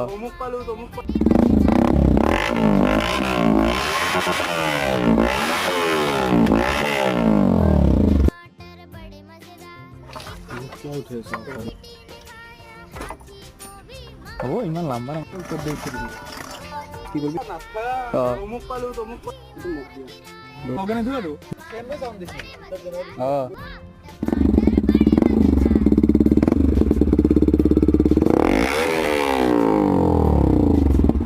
অমুক পালো তমুক হ'ব ইমান লাম্বা নাই কি বলবি অমুক পালো তমুক লগে নিদিওঁ আৰু